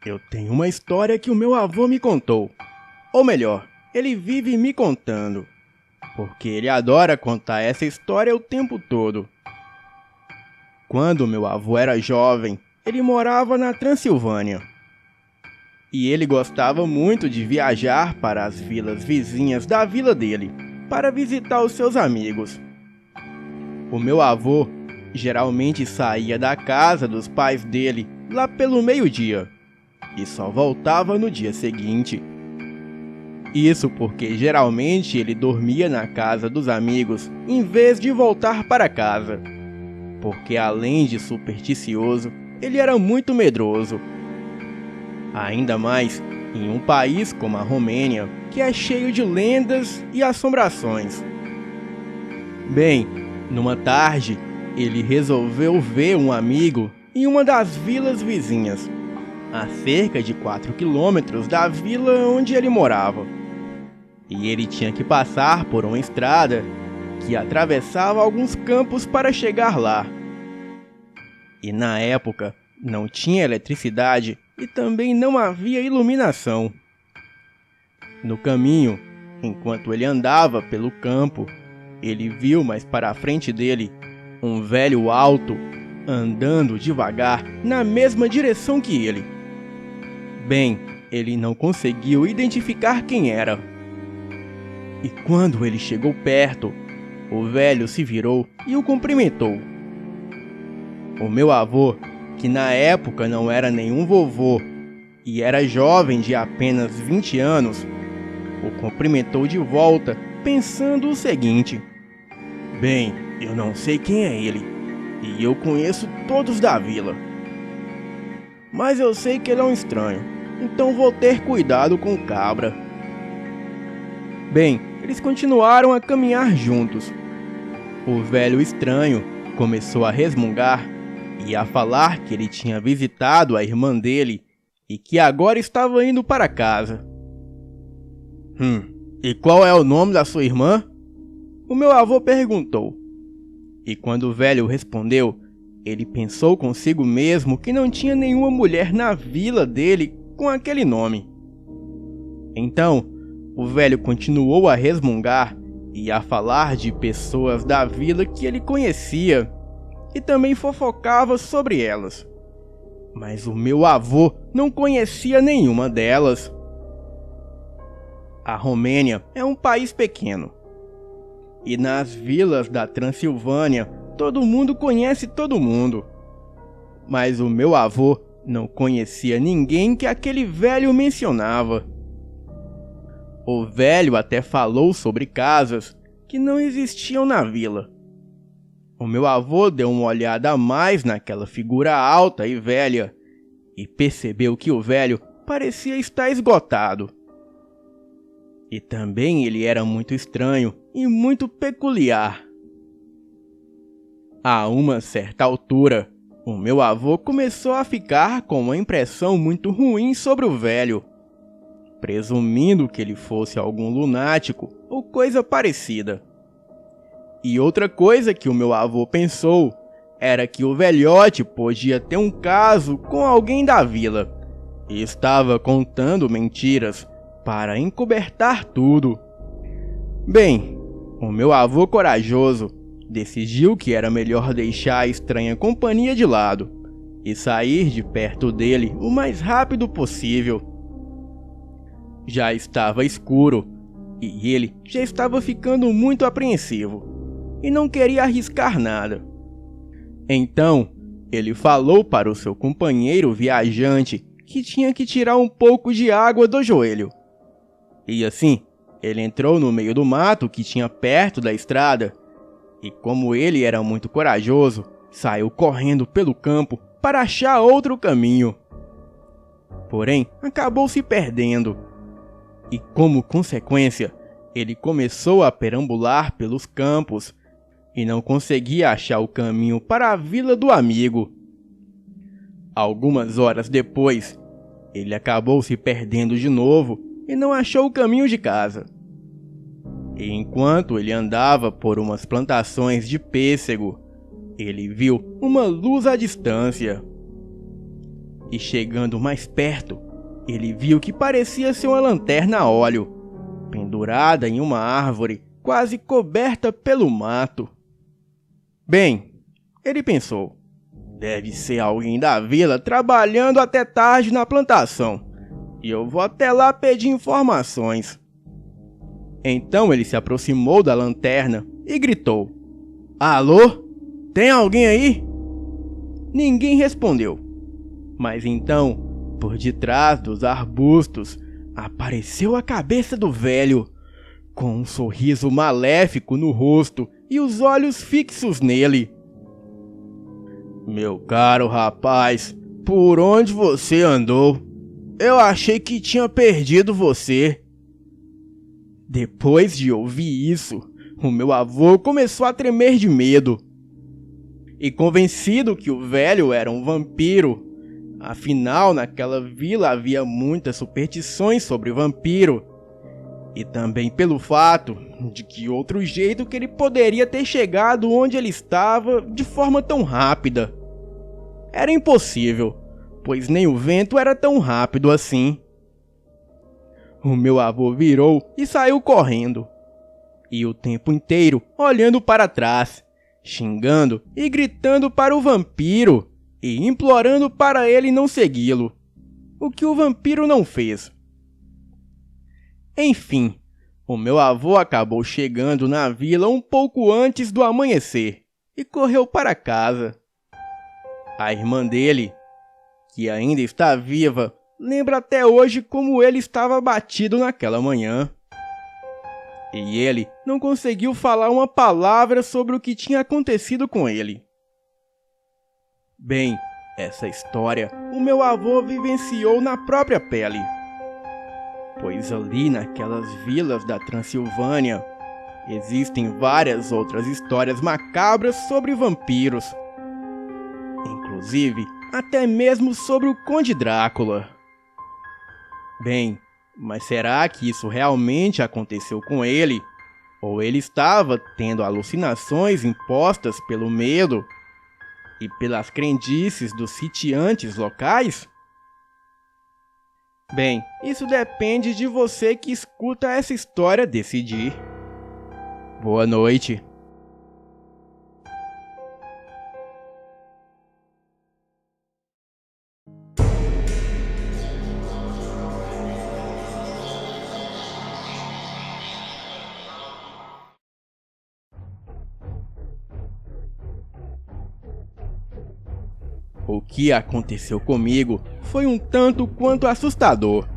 Eu tenho uma história que o meu avô me contou. Ou melhor, ele vive me contando. Porque ele adora contar essa história o tempo todo. Quando meu avô era jovem, ele morava na Transilvânia. E ele gostava muito de viajar para as vilas vizinhas da vila dele, para visitar os seus amigos. O meu avô geralmente saía da casa dos pais dele lá pelo meio-dia e só voltava no dia seguinte. Isso porque geralmente ele dormia na casa dos amigos em vez de voltar para casa. Porque além de supersticioso, ele era muito medroso. Ainda mais em um país como a Romênia, que é cheio de lendas e assombrações. Bem, numa tarde, ele resolveu ver um amigo em uma das vilas vizinhas, a cerca de 4 quilômetros da vila onde ele morava. E ele tinha que passar por uma estrada que atravessava alguns campos para chegar lá. E na época não tinha eletricidade e também não havia iluminação. No caminho, enquanto ele andava pelo campo, ele viu mais para a frente dele um velho alto andando devagar na mesma direção que ele. Bem, ele não conseguiu identificar quem era. E quando ele chegou perto, o velho se virou e o cumprimentou. O meu avô, que na época não era nenhum vovô e era jovem de apenas 20 anos, o cumprimentou de volta, pensando o seguinte: bem, eu não sei quem é ele, e eu conheço todos da vila. Mas eu sei que ele é um estranho, então vou ter cuidado com o cabra. Bem, eles continuaram a caminhar juntos. O velho estranho começou a resmungar e a falar que ele tinha visitado a irmã dele e que agora estava indo para casa. E qual é o nome da sua irmã? O meu avô perguntou. E quando o velho respondeu, ele pensou consigo mesmo que não tinha nenhuma mulher na vila dele com aquele nome. Então, o velho continuou a resmungar e a falar de pessoas da vila que ele conhecia e também fofocava sobre elas. Mas o meu avô não conhecia nenhuma delas. A Romênia é um país pequeno. E nas vilas da Transilvânia, todo mundo conhece todo mundo. Mas o meu avô não conhecia ninguém que aquele velho mencionava. O velho até falou sobre casas que não existiam na vila. O meu avô deu uma olhada a mais naquela figura alta e velha e percebeu que o velho parecia estar esgotado. E também ele era muito estranho e muito peculiar. A uma certa altura, o meu avô começou a ficar com uma impressão muito ruim sobre o velho, presumindo que ele fosse algum lunático ou coisa parecida. E outra coisa que o meu avô pensou era que o velhote podia ter um caso com alguém da vila e estava contando mentiras para encobertar tudo. Bem, o meu avô corajoso decidiu que era melhor deixar a estranha companhia de lado e sair de perto dele o mais rápido possível. Já estava escuro e ele já estava ficando muito apreensivo e não queria arriscar nada. Então, ele falou para o seu companheiro viajante que tinha que tirar um pouco de água do joelho. E assim, ele entrou no meio do mato que tinha perto da estrada e, como ele era muito corajoso, saiu correndo pelo campo para achar outro caminho. Porém, acabou se perdendo. E como consequência, ele começou a perambular pelos campos e não conseguia achar o caminho para a vila do amigo. Algumas horas depois, ele acabou se perdendo de novo e não achou o caminho de casa. E enquanto ele andava por umas plantações de pêssego, ele viu uma luz à distância. e chegando mais perto, ele viu que parecia ser uma lanterna a óleo, pendurada em uma árvore quase coberta pelo mato. Bem, ele pensou, deve ser alguém da vila trabalhando até tarde na plantação, e eu vou até lá pedir informações. Então ele se aproximou da lanterna e gritou: "Alô? Tem alguém aí?" Ninguém respondeu. Mas então, por detrás dos arbustos, apareceu a cabeça do velho, com um sorriso maléfico no rosto e os olhos fixos nele. "Meu caro rapaz, por onde você andou? Eu achei que tinha perdido você." Depois de ouvir isso, o meu avô começou a tremer de medo. E convencido que o velho era um vampiro, afinal naquela vila havia muitas superstições sobre vampiro, e também pelo fato de que outro jeito que ele poderia ter chegado onde ele estava de forma tão rápida. Era impossível, pois nem o vento era tão rápido assim. O meu avô virou e saiu correndo, e o tempo inteiro olhando para trás, xingando e gritando para o vampiro e implorando para ele não segui-lo, o que o vampiro não fez. Enfim, o meu avô acabou chegando na vila um pouco antes do amanhecer e correu para casa. A irmã dele, que ainda está viva, lembra até hoje como ele estava abatido naquela manhã. E ele não conseguiu falar uma palavra sobre o que tinha acontecido com ele. Bem, essa história o meu avô vivenciou na própria pele. Pois ali naquelas vilas da Transilvânia, existem várias outras histórias macabras sobre vampiros. Inclusive, até mesmo sobre o Conde Drácula. Bem, mas será que isso realmente aconteceu com ele? Ou ele estava tendo alucinações impostas pelo medo e pelas crendices dos sitiantes locais? Bem, isso depende de você que escuta essa história decidir. Boa noite. O que aconteceu comigo foi um tanto quanto assustador.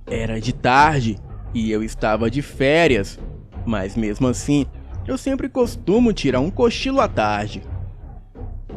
Era de tarde e eu estava de férias, mas mesmo assim, eu sempre costumo tirar um cochilo à tarde.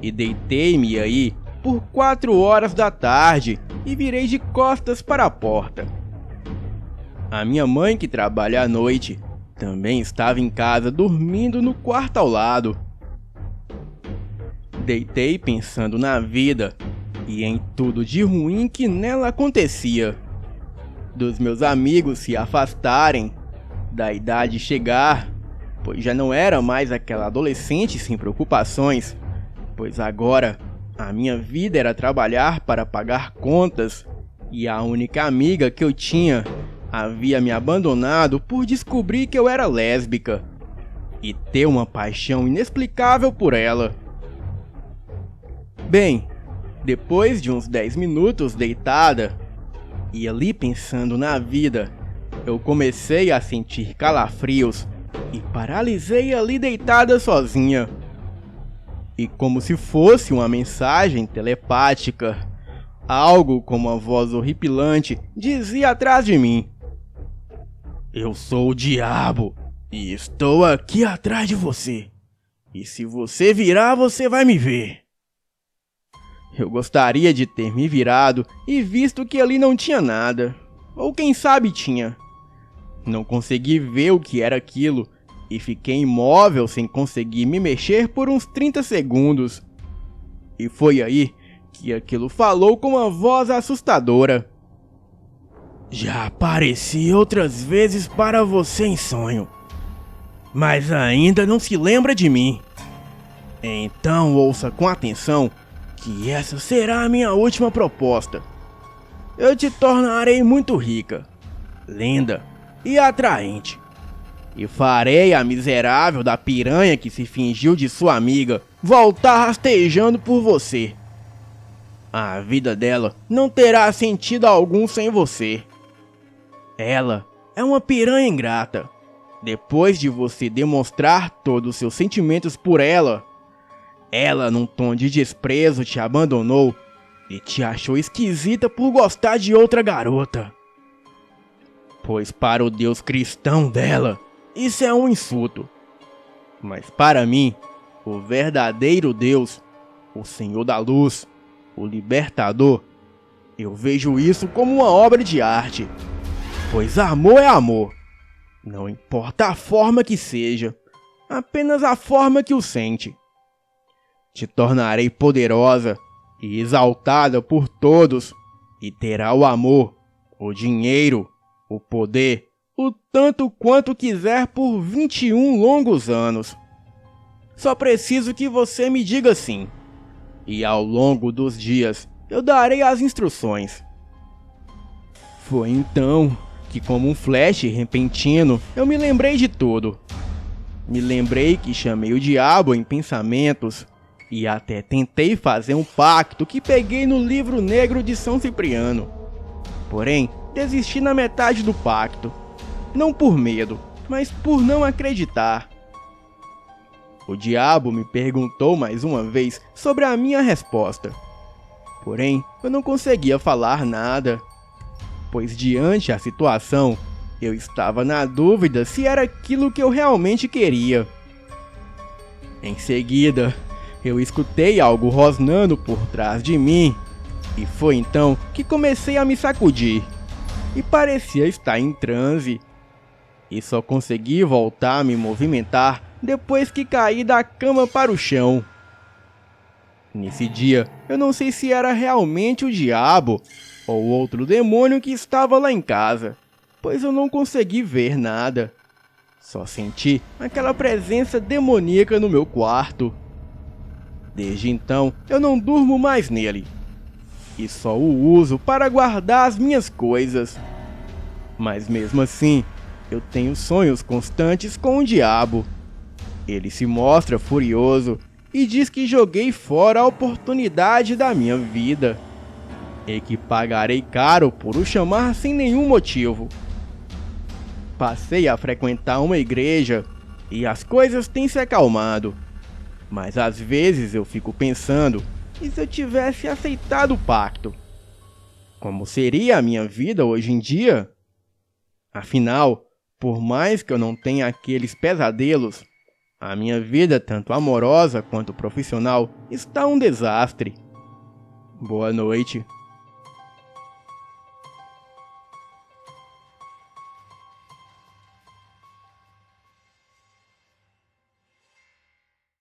E deitei-me aí por 4 horas da tarde e virei de costas para a porta. A minha mãe, que trabalha à noite, também estava em casa dormindo no quarto ao lado. Deitei pensando na vida e em tudo de ruim que nela acontecia. Dos meus amigos se afastarem, da idade chegar, pois já não era mais aquela adolescente sem preocupações, pois agora a minha vida era trabalhar para pagar contas e a única amiga que eu tinha havia me abandonado por descobrir que eu era lésbica e ter uma paixão inexplicável por ela. Bem, depois de uns 10 minutos deitada, e ali pensando na vida, eu comecei a sentir calafrios e paralisei ali deitada sozinha. E como se fosse uma mensagem telepática, algo como uma voz horripilante dizia atrás de mim: "Eu sou o diabo e estou aqui atrás de você. E se você virar, você vai me ver." Eu gostaria de ter me virado e visto que ali não tinha nada. Ou quem sabe tinha. Não consegui ver o que era aquilo e fiquei imóvel sem conseguir me mexer por uns 30 segundos. E foi aí que aquilo falou com uma voz assustadora: "Já apareci outras vezes para você em sonho, mas ainda não se lembra de mim. Então ouça com atenção que essa será a minha última proposta. Eu te tornarei muito rica, linda e atraente. E farei a miserável da piranha que se fingiu de sua amiga voltar rastejando por você. A vida dela não terá sentido algum sem você. Ela é uma piranha ingrata. Depois de você demonstrar todos os seus sentimentos por ela, num tom de desprezo, te abandonou e te achou esquisita por gostar de outra garota. Pois para o Deus cristão dela, isso é um insulto. Mas para mim, o verdadeiro Deus, o Senhor da Luz, o Libertador, eu vejo isso como uma obra de arte. Pois amor é amor. Não importa a forma que seja, apenas a forma que o sente. Te tornarei poderosa e exaltada por todos, e terá o amor, o dinheiro, o poder, o tanto quanto quiser por 21 longos anos. Só preciso que você me diga sim, e ao longo dos dias eu darei as instruções. Foi então que, como um flash repentino, eu me lembrei de tudo. Me lembrei que chamei o diabo em pensamentos e até tentei fazer um pacto que peguei no livro negro de São Cipriano. Porém, desisti na metade do pacto. Não por medo, mas por não acreditar. O diabo me perguntou mais uma vez sobre a minha resposta. Porém, eu não conseguia falar nada, pois diante da situação, eu estava na dúvida se era aquilo que eu realmente queria. Em seguida, eu escutei algo rosnando por trás de mim, e foi então que comecei a me sacudir, e parecia estar em transe. E só consegui voltar a me movimentar depois que caí da cama para o chão. Nesse dia, eu não sei se era realmente o diabo ou outro demônio que estava lá em casa, pois eu não consegui ver nada. Só senti aquela presença demoníaca no meu quarto. Desde então, eu não durmo mais nele, e só o uso para guardar as minhas coisas. Mas mesmo assim, eu tenho sonhos constantes com o diabo. Ele se mostra furioso e diz que joguei fora a oportunidade da minha vida, e que pagarei caro por o chamar sem nenhum motivo. Passei a frequentar uma igreja e as coisas têm se acalmado, mas às vezes eu fico pensando, e se eu tivesse aceitado o pacto? Como seria a minha vida hoje em dia? Afinal, por mais que eu não tenha aqueles pesadelos, a minha vida, tanto amorosa quanto profissional, está um desastre. Boa noite.